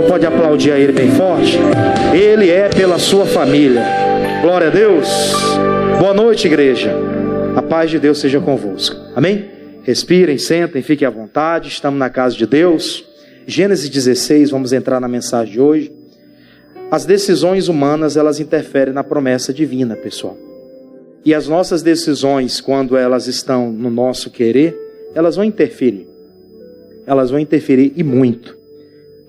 Pode aplaudir a Ele bem forte? Ele é pela sua família. Glória a Deus. Boa noite, igreja. A paz de Deus seja convosco. Amém? Respirem, sentem, fiquem à vontade. Estamos na casa de Deus. Gênesis 16, vamos entrar na mensagem de hoje. As decisões humanas, elas interferem na promessa divina, pessoal. E as nossas decisões, quando elas estão no nosso querer, elas vão interferir. Elas vão interferir e muito.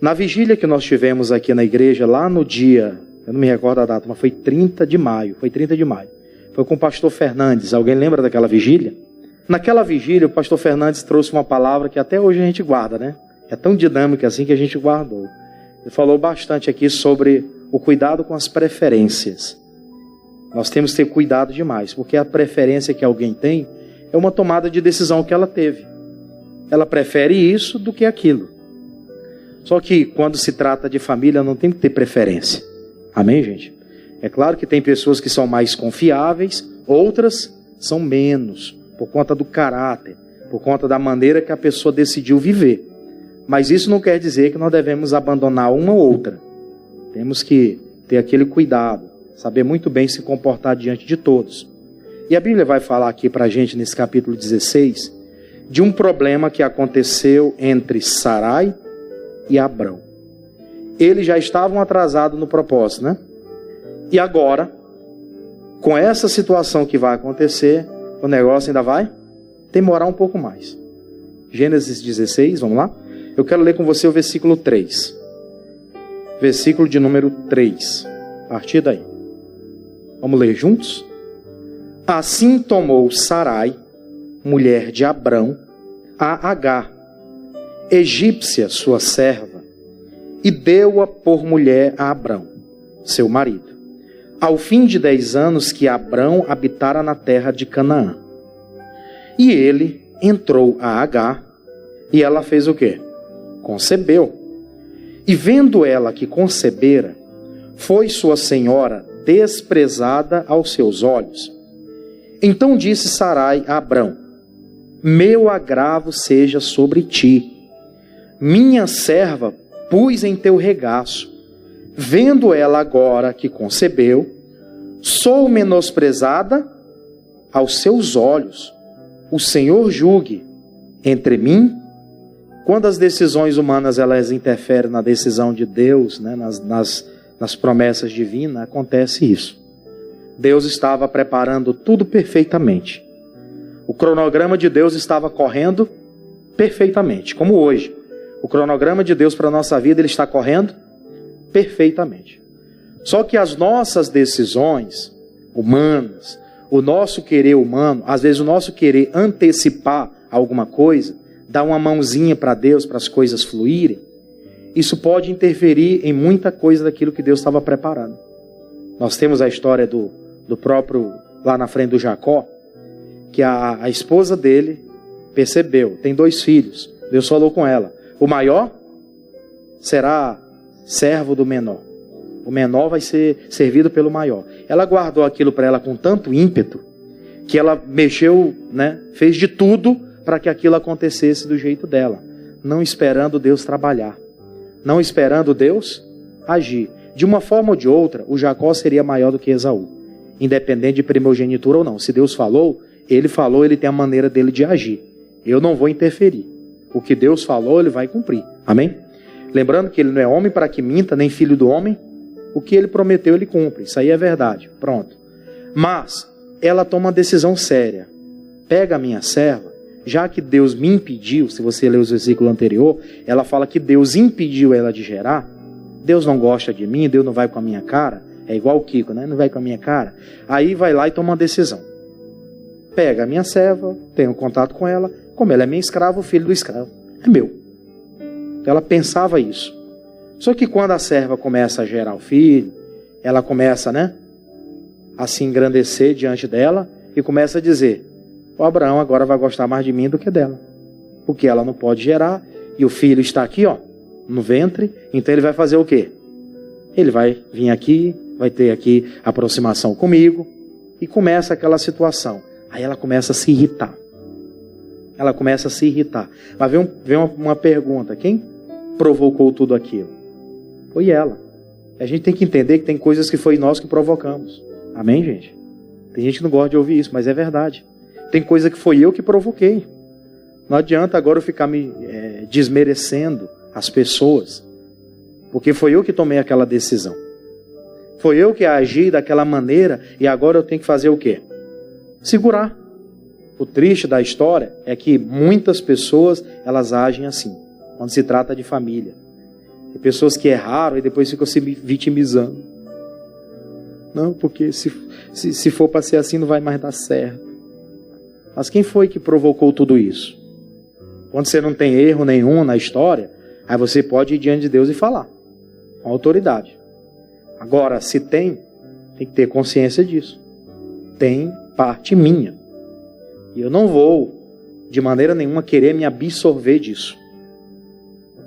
Na vigília que nós tivemos aqui na igreja, lá no dia, eu não me recordo a data, mas foi 30 de maio. Foi com o pastor Fernandes. Alguém lembra daquela vigília? Naquela vigília, o pastor Fernandes trouxe uma palavra que até hoje a gente guarda, né? É tão dinâmica assim que a gente guardou. Ele falou bastante aqui sobre o cuidado com as preferências. Nós temos que ter cuidado demais, porque a preferência que alguém tem é uma tomada de decisão que ela teve. Ela prefere isso do que aquilo. Só que quando se trata de família não tem que ter preferência. Amém, gente? É claro que tem pessoas que são mais confiáveis, outras são menos, por conta do caráter, por conta da maneira que a pessoa decidiu viver. Mas isso não quer dizer que nós devemos abandonar uma ou outra. Temos que ter aquele cuidado, saber muito bem se comportar diante de todos. E a Bíblia vai falar aqui para a gente, nesse capítulo 16, de um problema que aconteceu entre Sarai e Abrão. Eles já estavam atrasados no propósito, né? E agora, com essa situação que vai acontecer, o negócio ainda vai demorar um pouco mais. Gênesis 16, vamos lá? Eu quero ler com você o versículo 3. Versículo de número 3. A partir daí. Vamos ler juntos? Assim tomou Sarai, mulher de Abrão, a Agar, egípcia, sua serva, e deu-a por mulher a Abrão, seu marido, ao fim de 10 anos que Abrão habitara na terra de Canaã. E ele entrou a Agar, e ela fez o quê? Concebeu. E vendo ela que concebera, foi sua senhora desprezada aos seus olhos. Então disse Sarai a Abrão: meu agravo seja sobre ti. Minha serva pus em teu regaço. Vendo ela agora que concebeu, sou menosprezada aos seus olhos. O Senhor julgue entre mim. Quando as decisões humanas elas interferem na decisão de Deus, né, nas promessas divinas, acontece isso. Deus estava preparando tudo perfeitamente. O cronograma de Deus estava correndo perfeitamente, como hoje. O cronograma de Deus para a nossa vida, ele está correndo perfeitamente. Só que as nossas decisões humanas, o nosso querer humano, às vezes o nosso querer antecipar alguma coisa, dar uma mãozinha para Deus, para as coisas fluírem, isso pode interferir em muita coisa daquilo que Deus estava preparando. Nós temos a história do próprio, lá na frente do Jacó, que a esposa dele percebeu, tem 2 filhos, Deus falou com ela, o maior será servo do menor, o menor vai ser servido pelo maior. Ela guardou aquilo para ela com tanto ímpeto, que ela mexeu, né, fez de tudo para que aquilo acontecesse do jeito dela, não esperando Deus trabalhar, não esperando Deus agir. De uma forma ou de outra, o Jacó seria maior do que Esaú, independente de primogenitura ou não. Se Deus falou, ele tem a maneira dele de agir. Eu não vou interferir. O que Deus falou, ele vai cumprir. Amém? Lembrando que ele não é homem para que minta, nem filho do homem. O que ele prometeu, ele cumpre. Isso aí é verdade. Pronto. Mas ela toma uma decisão séria. Pega a minha serva, já que Deus me impediu, se você ler os versículos anteriores, ela fala que Deus impediu ela de gerar. Deus não gosta de mim, Deus não vai com a minha cara. É igual o Kiko, né? Não vai com a minha cara. Aí vai lá e toma uma decisão. Pega a minha serva, tenho contato com ela, como ela é minha escrava, o filho do escravo é meu. Ela pensava isso. Só que quando a serva começa a gerar o filho, ela começa, né, a se engrandecer diante dela e começa a dizer: o Abraão agora vai gostar mais de mim do que dela, porque ela não pode gerar e o filho está aqui, ó, no ventre. Então ele vai fazer o quê? Ele vai vir aqui, vai ter aqui aproximação comigo, e começa aquela situação. Aí ela começa a se irritar. Mas vem uma pergunta: quem provocou tudo aquilo? Foi ela. A gente tem que entender que tem coisas que foi nós que provocamos. Amém, gente? Tem gente que não gosta de ouvir isso, mas é verdade. Tem coisa que foi eu que provoquei. Não adianta agora eu ficar me desmerecendo as pessoas, porque foi eu que tomei aquela decisão. Foi eu que agi daquela maneira e agora eu tenho que fazer o quê? Segurar. O triste da história é que muitas pessoas, elas agem assim, quando se trata de família. Tem pessoas que erraram e depois ficam se vitimizando. Não, porque se for para ser assim não vai mais dar certo. Mas quem foi que provocou tudo isso? Quando você não tem erro nenhum na história, aí você pode ir diante de Deus e falar, com autoridade. Agora, se tem que ter consciência disso. Tem parte minha. E eu não vou, de maneira nenhuma, querer me absorver disso.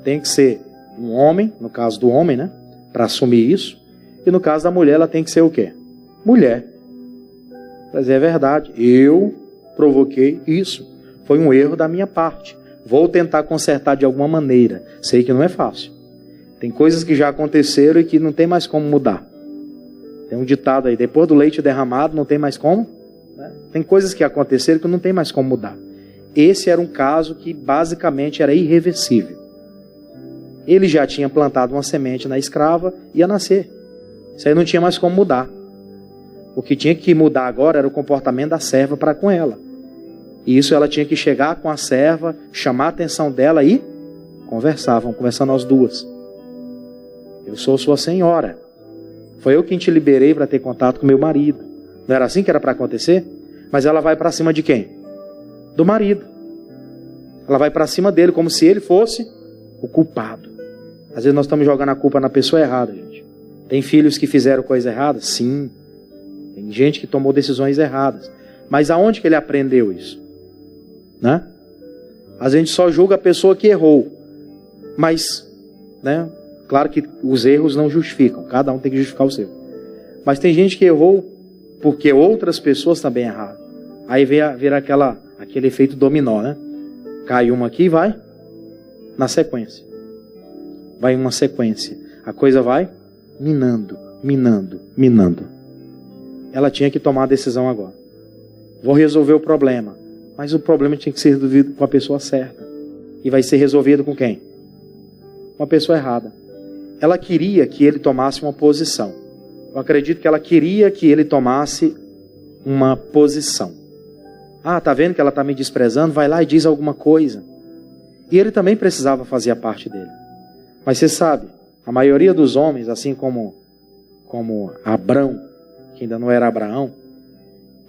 Tem que ser um homem, no caso do homem, né? Para assumir isso. E no caso da mulher, ela tem que ser o quê? Mulher. Mas é verdade, eu provoquei isso. Foi um erro da minha parte. Vou tentar consertar de alguma maneira. Sei que não é fácil. Tem coisas que já aconteceram e que não tem mais como mudar. Tem um ditado aí, depois do leite derramado, não tem mais como. Tem coisas que aconteceram que não tem mais como mudar. Esse era um caso que basicamente era irreversível. Ele já tinha plantado uma semente na escrava e ia nascer. Isso aí não tinha mais como mudar. O que tinha que mudar agora era o comportamento da serva para com ela. E isso ela tinha que chegar com a serva, chamar a atenção dela e conversar. Vamos conversar nós duas. Eu sou sua senhora. Foi eu quem te liberei para ter contato com meu marido. Não era assim que era para acontecer? Mas ela vai para cima de quem? Do marido. Ela vai para cima dele como se ele fosse o culpado. Às vezes nós estamos jogando a culpa na pessoa errada, gente. Tem filhos que fizeram coisa errada? Sim. Tem gente que tomou decisões erradas. Mas aonde que ele aprendeu isso? Né? A gente só julga a pessoa que errou. Mas, né? Claro que os erros não justificam. Cada um tem que justificar o seu. Mas tem gente que errou porque outras pessoas também erraram. Aí vira aquele efeito dominó, né? Cai uma aqui e vai na sequência. Vai em uma sequência. A coisa vai minando, minando, minando. Ela tinha que tomar a decisão agora. Vou resolver o problema. Mas o problema tinha que ser resolvido com a pessoa certa. E vai ser resolvido com quem? Com a pessoa errada. Ela queria que ele tomasse uma posição. Eu acredito que ela queria que ele tomasse uma posição. Ah, tá vendo que ela está me desprezando? Vai lá e diz alguma coisa. E ele também precisava fazer a parte dele. Mas você sabe, a maioria dos homens, assim como Abrão, que ainda não era Abraão,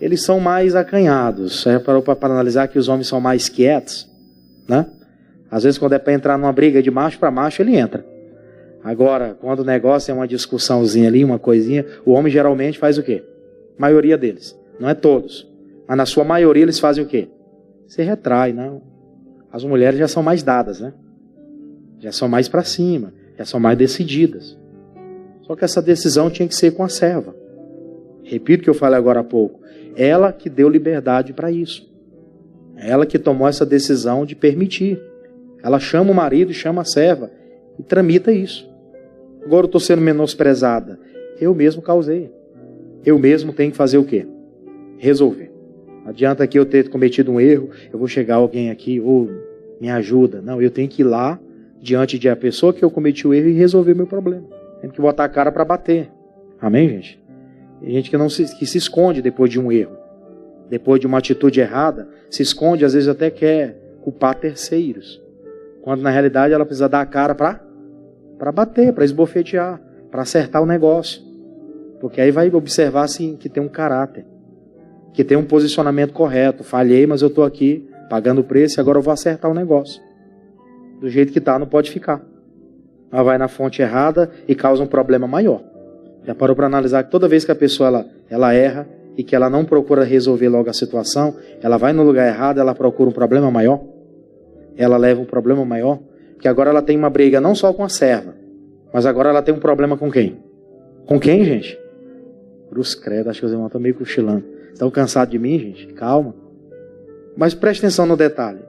eles são mais acanhados. Você parou para analisar que os homens são mais quietos, né? Às vezes quando é para entrar numa briga de macho para macho, ele entra. Agora, quando o negócio é uma discussãozinha ali, uma coisinha, o homem geralmente faz o quê? A maioria deles. Não é todos. Mas na sua maioria eles fazem o quê? Se retrai, não. As mulheres já são mais dadas, né? Já são mais para cima. Já são mais decididas. Só que essa decisão tinha que ser com a serva. Repito o que eu falei agora há pouco. Ela que deu liberdade para isso. Ela que tomou essa decisão de permitir. Ela chama o marido, chama a serva e tramita isso. Agora eu estou sendo menosprezada. Eu mesmo causei. Eu mesmo tenho que fazer o quê? Resolver. Não adianta que eu ter cometido um erro, eu vou chegar alguém aqui, me ajuda. Não, eu tenho que ir lá, diante de a pessoa que eu cometi o erro e resolver meu problema. Tenho que botar a cara para bater. Amém, gente? Tem gente que se esconde depois de um erro. Depois de uma atitude errada, se esconde, às vezes até quer culpar terceiros. Quando na realidade ela precisa dar a cara para bater, para esbofetear, para acertar o negócio. Porque aí vai observar assim, que tem um caráter, que tem um posicionamento correto. Falhei, mas eu estou aqui pagando o preço e agora eu vou acertar o negócio. Do jeito que está, não pode ficar. Ela vai na fonte errada e causa um problema maior. Já parou para analisar que toda vez que a pessoa ela erra e que ela não procura resolver logo a situação, ela vai no lugar errado, ela procura um problema maior. Ela leva um problema maior. Porque agora ela tem uma briga não só com a serva, mas agora ela tem um problema com quem? Com quem, gente? Cruz credo, acho que os irmãos estão meio cochilando. Estão cansados de mim, gente? Calma. Mas preste atenção no detalhe.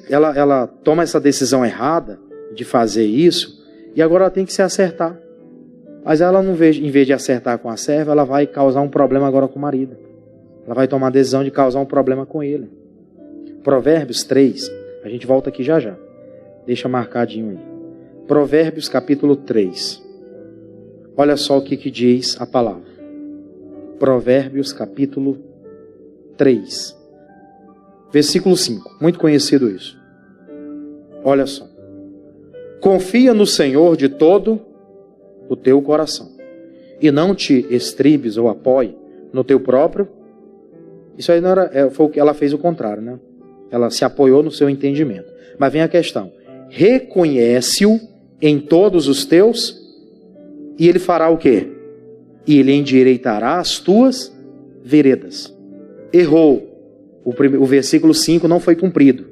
Ela toma essa decisão errada de fazer isso, E agora ela tem que se acertar. Mas ela, em vez de acertar com a serva, ela vai causar um problema agora com o marido. Ela vai tomar a decisão de causar um problema com ele. Provérbios 3. A gente volta aqui já já. Deixa marcadinho aí. Provérbios capítulo 3. Olha só o que diz a palavra. Provérbios capítulo 3. Versículo 5. Muito conhecido isso. Olha só. Confia no Senhor de todo o teu coração. E não te estribes ou apoie no teu próprio. Isso aí não era, foi o que ela fez o contrário, né? Ela se apoiou no seu entendimento. Mas vem a questão. Reconhece-o em todos os teus e ele fará o quê? E ele endireitará as tuas veredas. Errou. O versículo 5 não foi cumprido.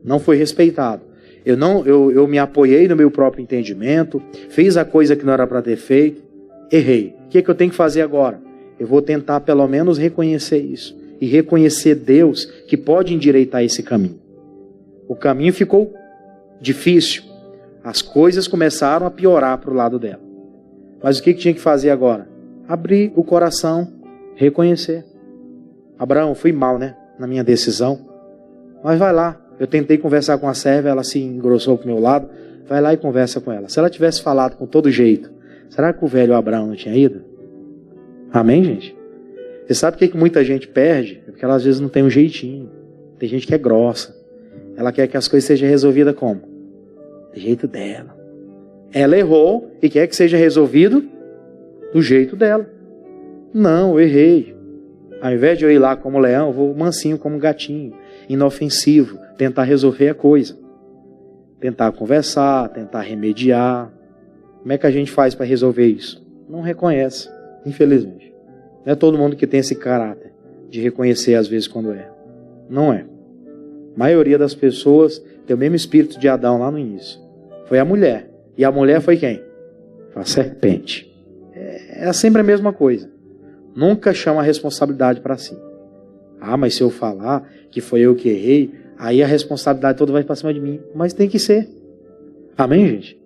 Não foi respeitado. Eu me apoiei no meu próprio entendimento, fiz a coisa que não era para ter feito, errei. O que é que eu tenho que fazer agora? Eu vou tentar pelo menos reconhecer isso. E reconhecer Deus que pode endireitar esse caminho. O caminho ficou difícil. As coisas começaram a piorar para o lado dela. Mas o que tinha que fazer agora? Abrir o coração, reconhecer. Abraão, fui mal, né? Na minha decisão. Mas vai lá. Eu tentei conversar com a serva, ela se engrossou para o meu lado. Vai lá e conversa com ela. Se ela tivesse falado com todo jeito, será que o velho Abraão não tinha ido? Amém, gente? Você sabe por que muita gente perde? É porque ela às vezes não tem um jeitinho. Tem gente que é grossa. Ela quer que as coisas sejam resolvidas como? Do jeito dela. Ela errou e quer que seja resolvido do jeito dela. Não, eu errei. Ao invés de eu ir lá como leão, eu vou mansinho como gatinho. Inofensivo. Tentar resolver a coisa. Tentar conversar, tentar remediar. Como é que a gente faz para resolver isso? Não reconhece, infelizmente. Não é todo mundo que tem esse caráter de reconhecer às vezes quando erra. Não é. A maioria das pessoas tem o mesmo espírito de Adão lá no início. Foi a mulher. E a mulher foi quem? Foi a serpente. É sempre a mesma coisa. Nunca chama a responsabilidade para si. Ah, mas se eu falar que foi eu que errei, aí a responsabilidade toda vai para cima de mim. Mas tem que ser. Amém, gente?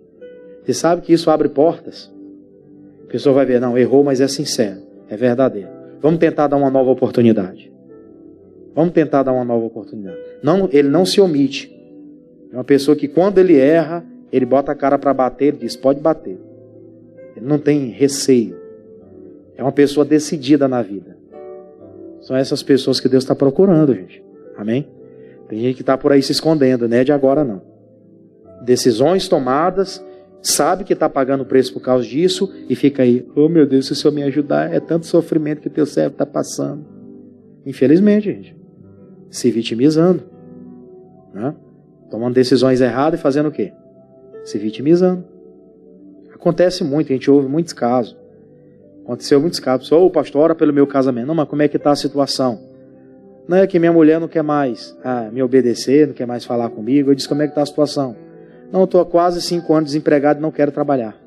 Você sabe que isso abre portas. A pessoa vai ver, não, errou, mas é sincero. É verdadeiro. Vamos tentar dar uma nova oportunidade. Vamos tentar dar uma nova oportunidade. Não, ele não se omite. É uma pessoa que quando ele erra, ele bota a cara para bater, ele diz, pode bater. Ele não tem receio. É uma pessoa decidida na vida. São essas pessoas que Deus está procurando, gente. Amém? Tem gente que está por aí se escondendo, não é de agora não. Decisões tomadas, sabe que está pagando preço por causa disso e fica aí, oh meu Deus, se o Senhor me ajudar, é tanto sofrimento que o teu servo está passando. Infelizmente, gente. Se vitimizando. Né? Tomando decisões erradas e fazendo o quê? Se vitimizando. Acontece muito, a gente ouve muitos casos. Aconteceu muitos casos. Ô, pastor, ora pelo meu casamento. Não, mas como é que está a situação? Não é que minha mulher não quer mais me obedecer, não quer mais falar comigo. Eu disse, como é que está a situação? Não, eu estou há quase 5 anos desempregado e não quero trabalhar.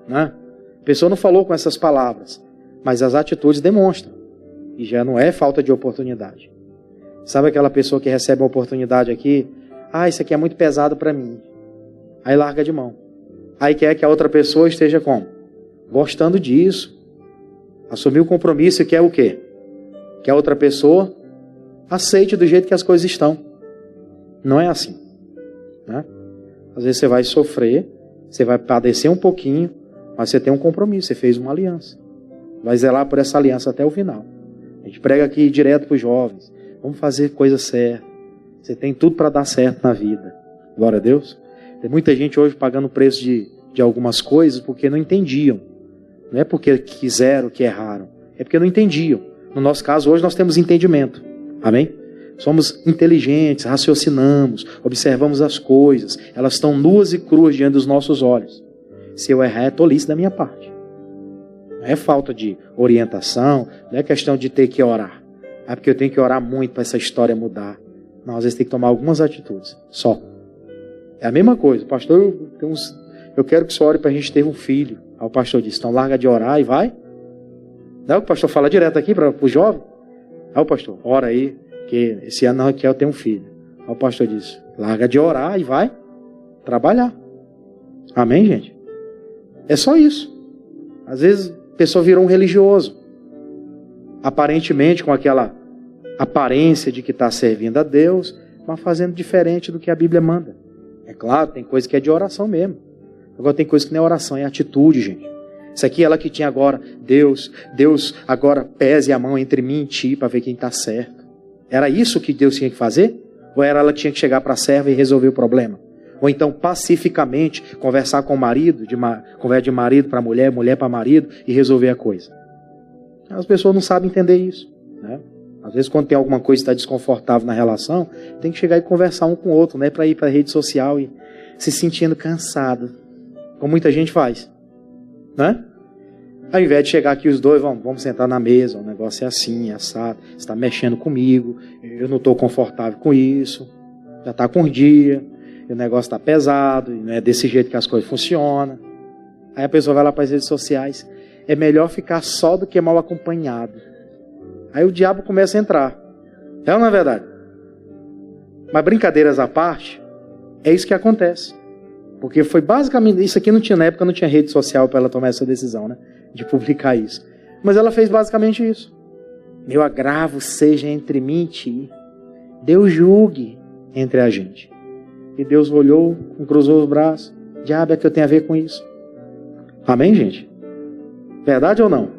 Né? A pessoa não falou com essas palavras, mas as atitudes demonstram. E já não é falta de oportunidade. Sabe aquela pessoa que recebe uma oportunidade aqui? Ah, isso aqui é muito pesado para mim. Aí larga de mão. Aí quer que a outra pessoa esteja como? Gostando disso. Assumir o compromisso e quer o quê? Que a outra pessoa aceite do jeito que as coisas estão. Não é assim. Né? Às vezes você vai sofrer, você vai padecer um pouquinho, mas você tem um compromisso, você fez uma aliança. Vai zelar por essa aliança até o final. A gente prega aqui direto para os jovens. Vamos fazer coisa certa. Você tem tudo para dar certo na vida. Glória a Deus. Tem muita gente hoje pagando o preço de algumas coisas porque não entendiam. Não é porque quiseram que erraram. É porque não entendiam. No nosso caso, hoje nós temos entendimento. Amém? Somos inteligentes, raciocinamos, observamos as coisas. Elas estão nuas e cruas diante dos nossos olhos. Se eu errar, é tolice da minha parte. Não é falta de orientação, não é questão de ter que orar. É porque eu tenho que orar muito para essa história mudar. Não, às vezes tem que tomar algumas atitudes. Só. É a mesma coisa. Pastor, eu quero que você ore para a gente ter um filho. Aí o pastor disse, então larga de orar e vai. Não é o que o pastor fala direto aqui para o jovem? Aí o pastor, ora aí, que esse ano não quer eu ter um filho. Aí o pastor disse, larga de orar e vai trabalhar. Amém, gente? É só isso. Às vezes a pessoa virou um religioso, aparentemente com aquela aparência de que está servindo a Deus, mas fazendo diferente do que a Bíblia manda. É claro, tem coisa que é de oração mesmo. Agora tem coisa que não é oração, é atitude, gente. Isso aqui ela que tinha agora, Deus agora pese a mão entre mim e ti para ver quem está certo. Era isso que Deus tinha que fazer? Ou era ela que tinha que chegar para a serva e resolver o problema? Ou então pacificamente conversar com o marido, conversa de marido para mulher, mulher para marido e resolver a coisa? As pessoas não sabem entender isso, né? Às vezes quando tem alguma coisa que está desconfortável na relação, tem que chegar e conversar um com o outro, né? Para ir para a rede social e se sentindo cansado, como muita gente faz, né? Ao invés de chegar aqui os dois, vamos sentar na mesa, o negócio é assim, é assado, você está mexendo comigo, eu não estou confortável com isso, já está com dia, o negócio está pesado, e não é desse jeito que as coisas funcionam. Aí a pessoa vai lá para as redes sociais, é melhor ficar só do que mal acompanhado. Aí o diabo começa a entrar. É ou não é verdade? Mas brincadeiras à parte, é isso que acontece. Porque foi basicamente, isso aqui na época não tinha rede social para ela tomar essa decisão, né? De publicar isso. Mas ela fez basicamente isso. Meu agravo seja entre mim e ti. Deus julgue entre a gente. E Deus olhou, cruzou os braços. Diabo, é que eu tenho a ver com isso? Amém, gente? Verdade ou não?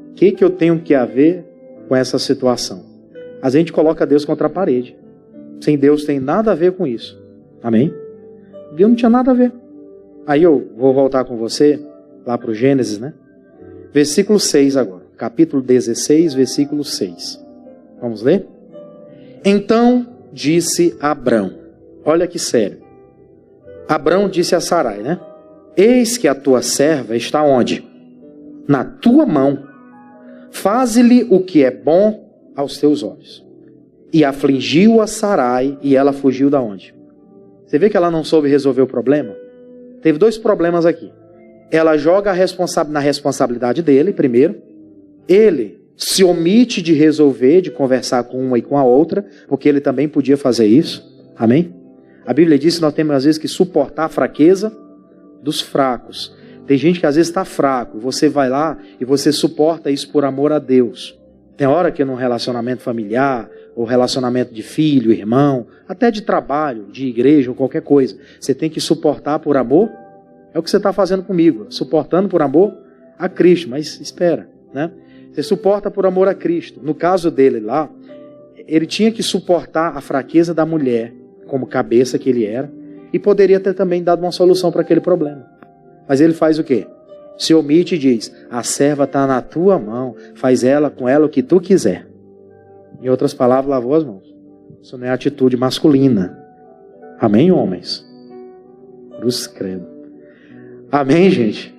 O que eu tenho que a ver com essa situação? A gente coloca Deus contra a parede. Sem Deus tem nada a ver com isso. Amém? Deus não tinha nada a ver. Aí eu vou voltar com você lá para o Gênesis, né? Versículo 6 agora. Capítulo 16, versículo 6. Vamos ler? Então disse Abrão. Olha que sério. Abrão disse a Sarai, né? Eis que a tua serva está onde? Na tua mão. Faze-lhe o que é bom aos teus olhos. E afligiu a Sarai e ela fugiu da onde? Você vê que ela não soube resolver o problema? Teve dois problemas aqui. Ela joga na responsabilidade dele, primeiro. Ele se omite de resolver, de conversar com uma e com a outra, porque ele também podia fazer isso. Amém? A Bíblia diz que nós temos às vezes que suportar a fraqueza dos fracos. Tem gente que às vezes está fraco, você vai lá e você suporta isso por amor a Deus. Tem hora que num relacionamento familiar, ou relacionamento de filho, irmão, até de trabalho, de igreja ou qualquer coisa, você tem que suportar por amor. É o que você está fazendo comigo, suportando por amor a Cristo. Mas espera, né? Você suporta por amor a Cristo. No caso dele lá, ele tinha que suportar a fraqueza da mulher, como cabeça que ele era, e poderia ter também dado uma solução para aquele problema. Mas ele faz o quê? Se omite e diz, a serva está na tua mão, faz com ela o que tu quiser. Em outras palavras, lavou as mãos. Isso não é atitude masculina. Amém, homens? Cruz credo. Amém, gente?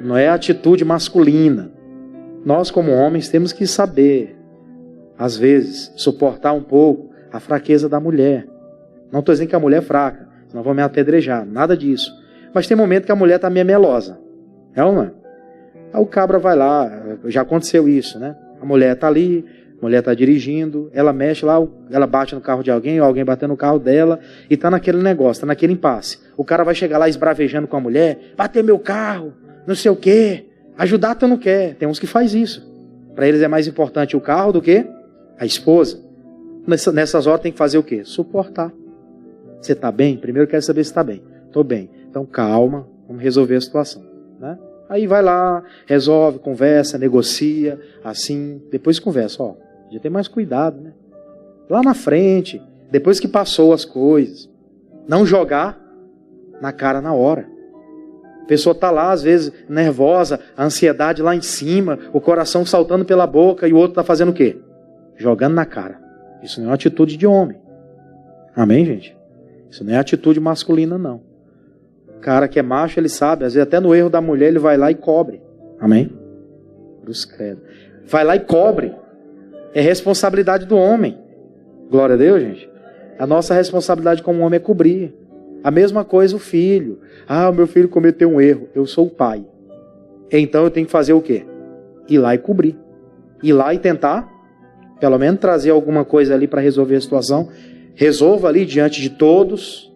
Não é atitude masculina. Nós, como homens, temos que saber, às vezes, suportar um pouco a fraqueza da mulher. Não estou dizendo que a mulher é fraca, senão vou me apedrejar, nada disso. Mas tem momento que a mulher está meio melosa. É ou não é? Aí o cabra vai lá, já aconteceu isso, né? A mulher está ali, a mulher está dirigindo, ela mexe lá, ela bate no carro de alguém, ou alguém bateu no carro dela, e está naquele negócio, está naquele impasse. O cara vai chegar lá esbravejando com a mulher, bater meu carro, não sei o quê, ajudar tu não quer. Tem uns que faz isso. Para eles é mais importante o carro do que a esposa. Nessas horas tem que fazer o quê? Suportar. Você está bem? Primeiro eu quero saber se está bem. Estou bem. Então calma, vamos resolver a situação, né? Aí vai lá, resolve, conversa, negocia, assim, depois conversa, ó, podia ter mais cuidado, né? Lá na frente, depois que passou as coisas, não jogar na cara na hora. A pessoa está lá, às vezes, nervosa, a ansiedade lá em cima, o coração saltando pela boca e o outro está fazendo o quê? Jogando na cara. Isso não é uma atitude de homem. Amém, gente? Isso não é atitude masculina, não. O cara que é macho, ele sabe, às vezes até no erro da mulher, ele vai lá e cobre. Amém? Cruz credo. Vai lá e cobre. É responsabilidade do homem. Glória a Deus, gente. A nossa responsabilidade como homem é cobrir. A mesma coisa o filho. Ah, o meu filho cometeu um erro. Eu sou o pai. Então eu tenho que fazer o quê? Ir lá e cobrir. Ir lá e tentar, pelo menos trazer alguma coisa ali para resolver a situação. Resolva ali diante de todos.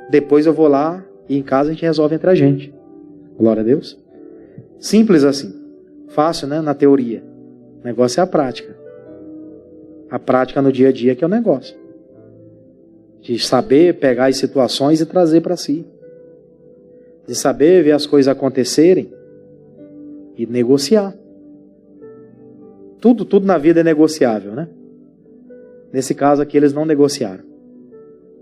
Depois eu vou lá e em casa a gente resolve entre a gente. Glória a Deus. Simples assim. Fácil, né? Na teoria. O negócio é a prática. A prática no dia a dia que é o negócio. De saber pegar as situações e trazer para si. De saber ver as coisas acontecerem e negociar. Tudo na vida é negociável, né? Nesse caso aqui eles não negociaram.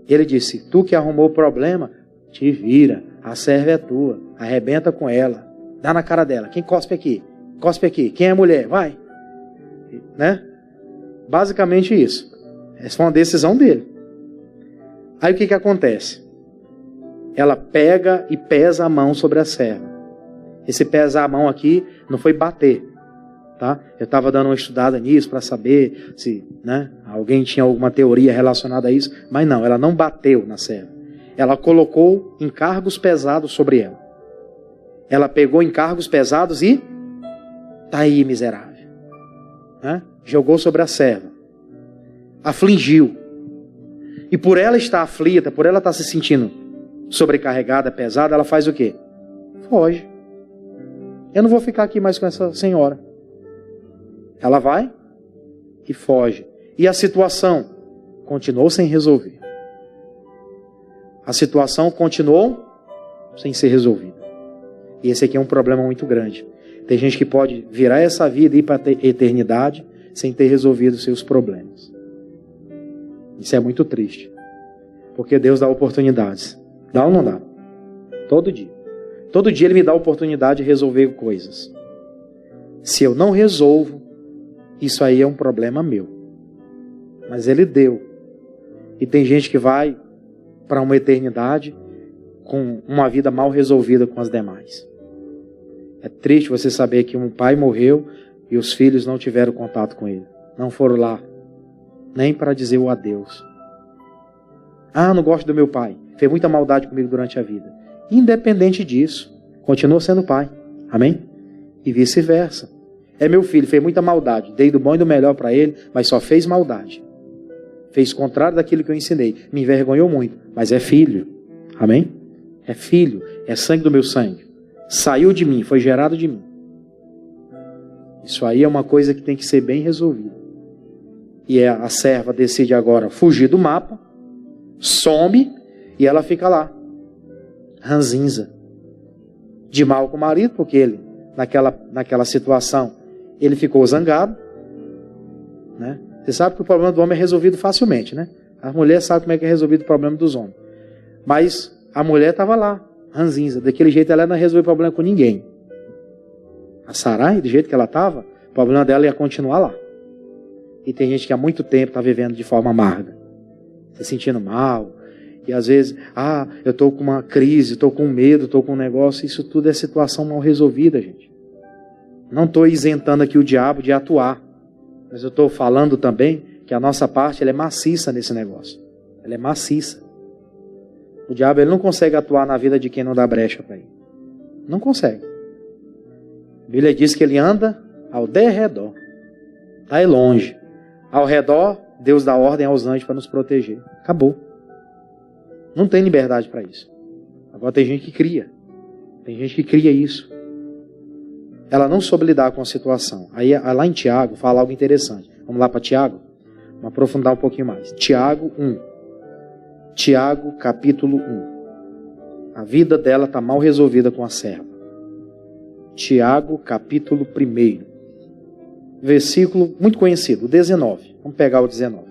Ele disse, tu que arrumou o problema, te vira, a serva é tua, arrebenta com ela, dá na cara dela, quem cospe aqui? Cospe aqui, quem é mulher? Vai. Né? Basicamente isso. Essa foi uma decisão dele. Aí o que acontece? Ela pega e pesa a mão sobre a serva. Esse pesar a mão aqui não foi bater. Tá? Eu estava dando uma estudada nisso para saber se, né, alguém tinha alguma teoria relacionada a isso. Mas não, ela não bateu na serva. Ela colocou encargos pesados sobre ela. Ela pegou encargos pesados e... tá aí, miserável. Né? Jogou sobre a serva. Afligiu. E por ela estar aflita, por ela estar se sentindo sobrecarregada, pesada, ela faz o quê? Foge. Eu não vou ficar aqui mais com essa senhora. Ela vai e foge. E a situação continuou sem resolver. A situação continuou sem ser resolvida. E esse aqui é um problema muito grande. Tem gente que pode virar essa vida e ir para a eternidade sem ter resolvido os seus problemas. Isso é muito triste. Porque Deus dá oportunidades. Dá ou não dá? Todo dia. Todo dia Ele me dá a oportunidade de resolver coisas. Se eu não resolvo, isso aí é um problema meu. Mas Ele deu. E tem gente que vai para uma eternidade com uma vida mal resolvida com as demais. É triste você saber que um pai morreu e os filhos não tiveram contato com ele. Não foram lá. Nem para dizer o adeus. Ah, não gosto do meu pai. Fez muita maldade comigo durante a vida. Independente disso, continua sendo pai. Amém? E vice-versa. É meu filho, fez muita maldade. Dei do bom e do melhor para ele, mas só fez maldade. Fez o contrário daquilo que eu ensinei. Me envergonhou muito, mas é filho. Amém? É filho, é sangue do meu sangue. Saiu de mim, foi gerado de mim. Isso aí é uma coisa que tem que ser bem resolvida. E a serva decide agora fugir do mapa, some e ela fica lá, ranzinza, de mal com o marido, porque ele, naquela situação, ele ficou zangado, né? Você sabe que o problema do homem é resolvido facilmente, né? A mulher sabe como é que é resolvido o problema dos homens. Mas a mulher estava lá, ranzinza. Daquele jeito ela não resolveu problema com ninguém. A Sarai, do jeito que ela estava, o problema dela ia continuar lá. E tem gente que há muito tempo está vivendo de forma amarga. Se sentindo mal. E às vezes, eu estou com uma crise, estou com medo, estou com um negócio. Isso tudo é situação mal resolvida, gente. Não estou isentando aqui o diabo de atuar. Mas eu estou falando também que a nossa parte ela é maciça nesse negócio. Ela é maciça. O diabo ele não consegue atuar na vida de quem não dá brecha para ele. Não consegue. A Bíblia diz que ele anda ao derredor. Está aí longe. Ao redor, Deus dá ordem aos anjos para nos proteger. Acabou. Não tem liberdade para isso. Agora tem gente que cria. Tem gente que cria isso. Ela não soube lidar com a situação. Aí lá em Tiago fala algo interessante. Vamos lá para Tiago? Vamos aprofundar um pouquinho mais. Tiago 1. Tiago capítulo 1. A vida dela está mal resolvida com a serva. Tiago capítulo 1. Versículo muito conhecido, o 19. Vamos pegar o 19.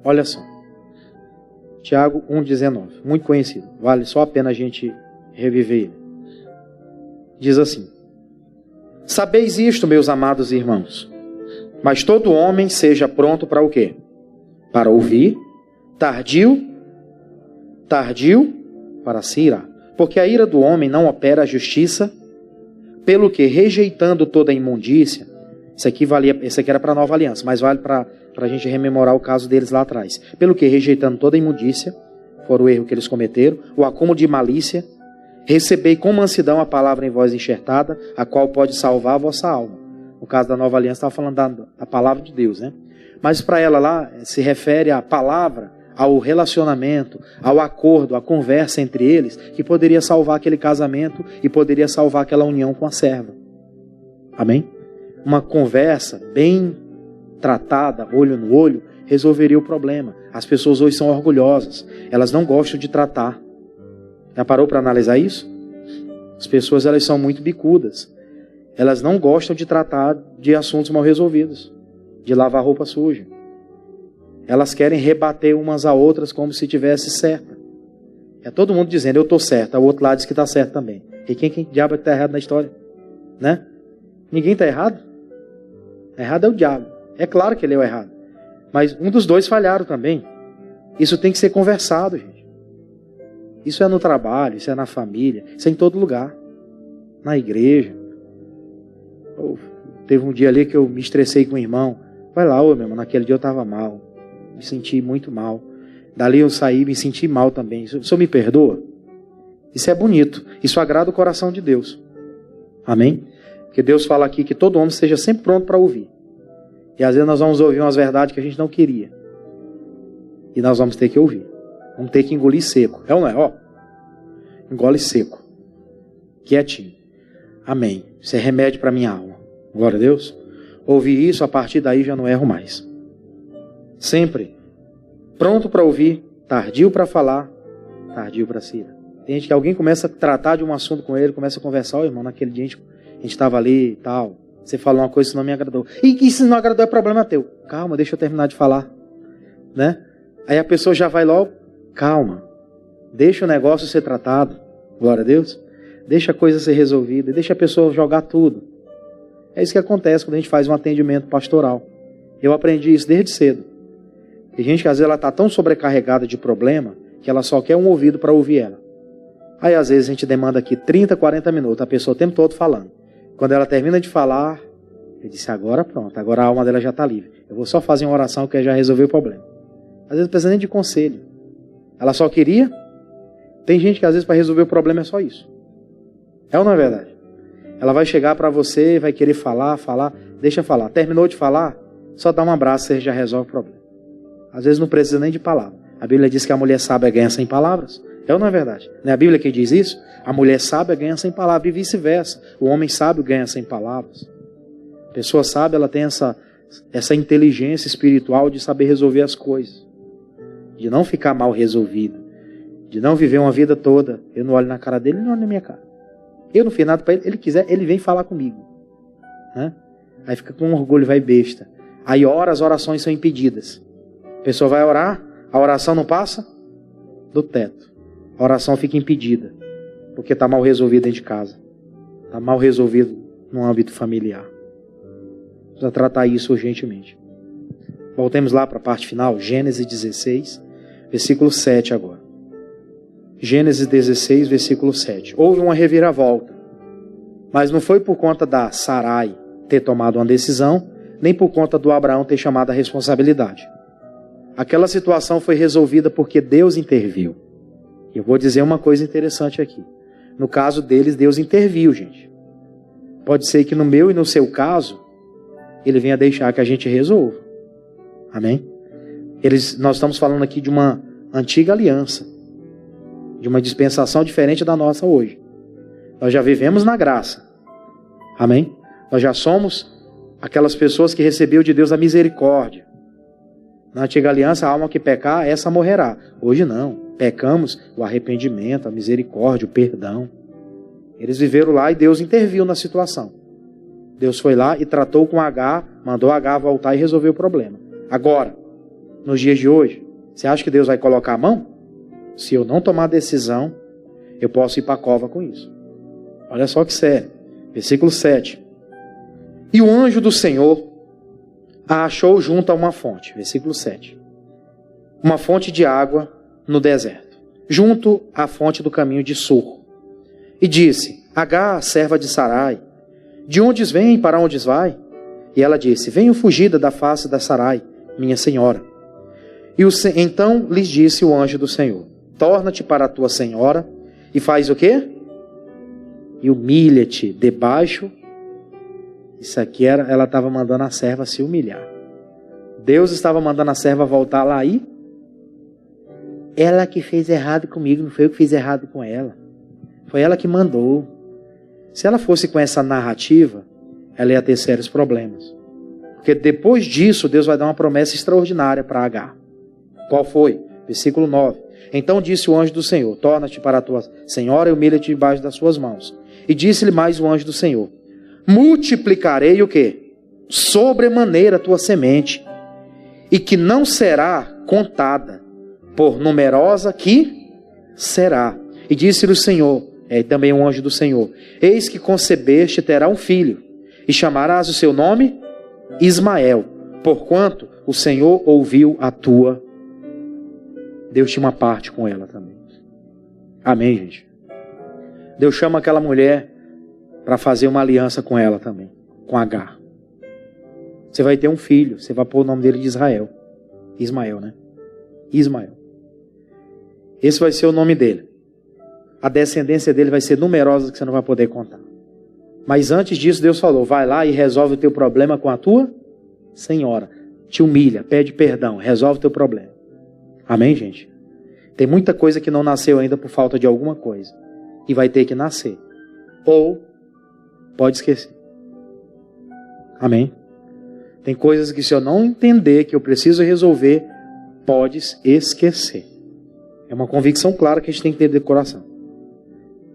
Olha só. Tiago 1,19. Muito conhecido. Vale só a pena a gente reviver ele. Diz assim. Sabeis isto, meus amados irmãos. Mas todo homem seja pronto para o quê? Para ouvir, tardio para se irar. Porque a ira do homem não opera a justiça, pelo que, rejeitando toda a imundícia, isso aqui era para a nova aliança, mas vale para a gente rememorar o caso deles lá atrás. Pelo que, rejeitando toda a imundícia, for o erro que eles cometeram, o acúmulo de malícia, recebei com mansidão a palavra em vós enxertada, a qual pode salvar a vossa alma. No caso da nova aliança, estava falando da palavra de Deus, né? Mas para ela lá, se refere à palavra ao relacionamento, ao acordo, à conversa entre eles, que poderia salvar aquele casamento e poderia salvar aquela união com a serva. Amém? Uma conversa bem tratada, olho no olho, resolveria o problema. As pessoas hoje são orgulhosas, elas não gostam de tratar. Já parou para analisar isso? As pessoas, elas são muito bicudas. Elas não gostam de tratar de assuntos mal resolvidos, de lavar roupa suja. Elas querem rebater umas a outras como se tivesse certa. É todo mundo dizendo, eu estou certo, o outro lado diz que está certo também. E quem diabo está errado na história? Né? Ninguém está errado. Errado é o diabo. É claro que ele é o errado. Mas um dos dois falharam também. Isso tem que ser conversado, gente. Isso é no trabalho, isso é na família, isso é em todo lugar. Na igreja. Teve um dia ali que eu me estressei com o irmão. Vai lá, meu irmão, naquele dia eu estava mal. Me senti muito mal. Dali eu saí e me senti mal também. O senhor me perdoa? Isso é bonito. Isso agrada o coração de Deus. Amém? Porque Deus fala aqui que todo homem esteja sempre pronto para ouvir. E às vezes nós vamos ouvir umas verdades que a gente não queria. E nós vamos ter que ouvir. Vamos ter que engolir seco. É ou não é? Ó. Engole seco. Quietinho. Amém. Isso é remédio para minha alma. Glória a Deus. Ouvi isso, a partir daí já não erro mais. Sempre pronto para ouvir, tardio para falar, tardio para se ir. Tem gente que alguém começa a tratar de um assunto com ele, começa a conversar, ó, irmão, naquele dia a gente estava ali e tal, você falou uma coisa que não me agradou. E se não agradou é problema teu. Calma, deixa eu terminar de falar. Né? Aí a pessoa já vai logo, calma, deixa o negócio ser tratado, glória a Deus, deixa a coisa ser resolvida, deixa a pessoa jogar tudo. É isso que acontece quando a gente faz um atendimento pastoral. Eu aprendi isso desde cedo. Tem gente que às vezes ela está tão sobrecarregada de problema que ela só quer um ouvido para ouvir ela. Aí às vezes a gente demanda aqui 30, 40 minutos, a pessoa o tempo todo falando. Quando ela termina de falar, eu disse, agora pronto, agora a alma dela já está livre. Eu vou só fazer uma oração que já resolveu o problema. Às vezes não precisa nem de conselho. Ela só queria. Tem gente que às vezes para resolver o problema é só isso. É ou não é verdade? Ela vai chegar para você, vai querer falar, deixa falar. Terminou de falar, só dá um abraço e você já resolve o problema. Às vezes não precisa nem de palavra. A Bíblia diz que a mulher sábia ganha sem palavras. É ou não é verdade? Não é a Bíblia que diz isso? A mulher sábia ganha sem palavras e vice-versa. O homem sábio ganha sem palavras. A pessoa sábia, ela tem essa inteligência espiritual de saber resolver as coisas. De não ficar mal resolvido. De não viver uma vida toda. Eu não olho na cara dele, ele não olha na minha cara. Eu não fiz nada para ele, ele quiser, ele vem falar comigo. Né? Aí fica com orgulho, vai besta. Aí ora, as orações são impedidas. A pessoa vai orar, a oração não passa do teto. A oração fica impedida. Porque está mal resolvido dentro de casa. Está mal resolvido no âmbito familiar. Precisa tratar isso urgentemente. Voltemos lá para a parte final, Gênesis 16, versículo 7 agora. Gênesis 16, versículo 7. Houve uma reviravolta. Mas não foi por conta da Sarai ter tomado uma decisão, nem por conta do Abraão ter chamado a responsabilidade. Aquela situação foi resolvida porque Deus interviu. Eu vou dizer uma coisa interessante aqui. No caso deles, Deus interviu, gente. Pode ser que no meu e no seu caso, Ele venha deixar que a gente resolva. Amém? Nós estamos falando aqui de uma antiga aliança. De uma dispensação diferente da nossa hoje. Nós já vivemos na graça. Amém? Nós já somos aquelas pessoas que receberam de Deus a misericórdia. Na antiga aliança, a alma que pecar, essa morrerá. Hoje não. Pecamos o arrependimento, a misericórdia, o perdão. Eles viveram lá e Deus interviu na situação. Deus foi lá e tratou com Agar, mandou Agar voltar e resolveu o problema. Agora, nos dias de hoje, você acha que Deus vai colocar a mão? Se eu não tomar decisão, eu posso ir para a cova com isso. Olha só que sério. Versículo 7. E o anjo do Senhor a achou junto a uma fonte. Versículo 7. Uma fonte de água no deserto, junto à fonte do caminho de Sur. E disse, Agar, serva de Sarai, de onde vem e para onde vai? E ela disse, venho fugida da face da Sarai, minha senhora. Então lhes disse o anjo do Senhor, torna-te para a tua senhora e faz o quê? E humilha-te debaixo. Isso aqui ela estava mandando a serva se humilhar. Deus estava mandando a serva voltar lá e ela que fez errado comigo, não foi eu que fiz errado com ela. Foi ela que mandou. Se ela fosse com essa narrativa, ela ia ter sérios problemas. Porque depois disso, Deus vai dar uma promessa extraordinária para Agar. Qual foi? Versículo 9. Então disse o anjo do Senhor, torna-te para a tua senhora e humilha-te debaixo das suas mãos. E disse-lhe mais o anjo do Senhor, multiplicarei o quê? Sobremaneira a tua semente, e que não será contada, por numerosa que será. E disse-lhe o Senhor, também o anjo do Senhor, eis que concebeste e terá um filho, e chamarás o seu nome Ismael, porquanto o Senhor ouviu a tua. Deus tinha uma parte com ela também. Amém, gente? Deus chama aquela mulher para fazer uma aliança com ela também, com Agar. Você vai ter um filho, você vai pôr o nome dele de Israel. Ismael, né? Ismael. Esse vai ser o nome dele. A descendência dele vai ser numerosa que você não vai poder contar. Mas antes disso, Deus falou, vai lá e resolve o teu problema com a tua senhora. Te humilha, pede perdão, resolve o teu problema. Amém, gente? Tem muita coisa que não nasceu ainda por falta de alguma coisa. E vai ter que nascer. Ou pode esquecer. Amém? Tem coisas que se eu não entender que eu preciso resolver, podes esquecer. É uma convicção clara que a gente tem que ter de coração.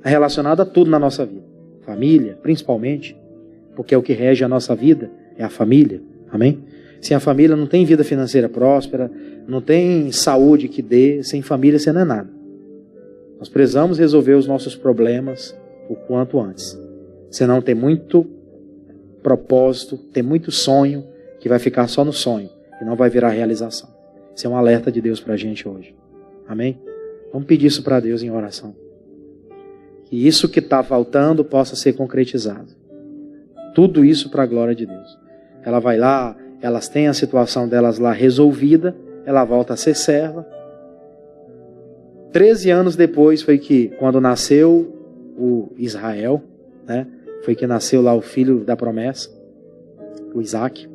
É relacionado a tudo na nossa vida. Família, principalmente. Porque é o que rege a nossa vida, é a família. Amém? Sem a família não tem vida financeira próspera, não tem saúde que dê, sem família você não é nada. Nós precisamos resolver os nossos problemas o quanto antes. Senão tem muito propósito, tem muito sonho que vai ficar só no sonho e não vai virar realização. Isso é um alerta de Deus para a gente hoje. Amém? Vamos pedir isso para Deus em oração. Que isso que está faltando possa ser concretizado. Tudo isso para a glória de Deus. Ela vai lá, elas têm a situação delas lá resolvida, ela volta a ser serva. 13 anos depois foi que, quando nasceu o Israel, né, foi que nasceu lá o filho da promessa, o Isaac.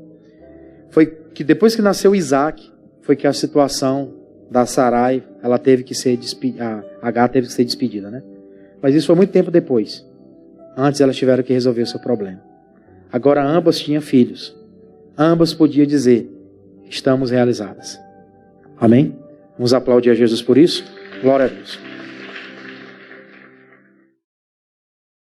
Foi que depois que nasceu o Isaac, foi que a situação da Sarai, ela teve que ser a Agar teve que ser despedida, né? Mas isso foi muito tempo depois. Antes elas tiveram que resolver o seu problema. Agora ambas tinham filhos. Ambas podiam dizer, estamos realizadas. Amém? Vamos aplaudir a Jesus por isso? Glória a Deus.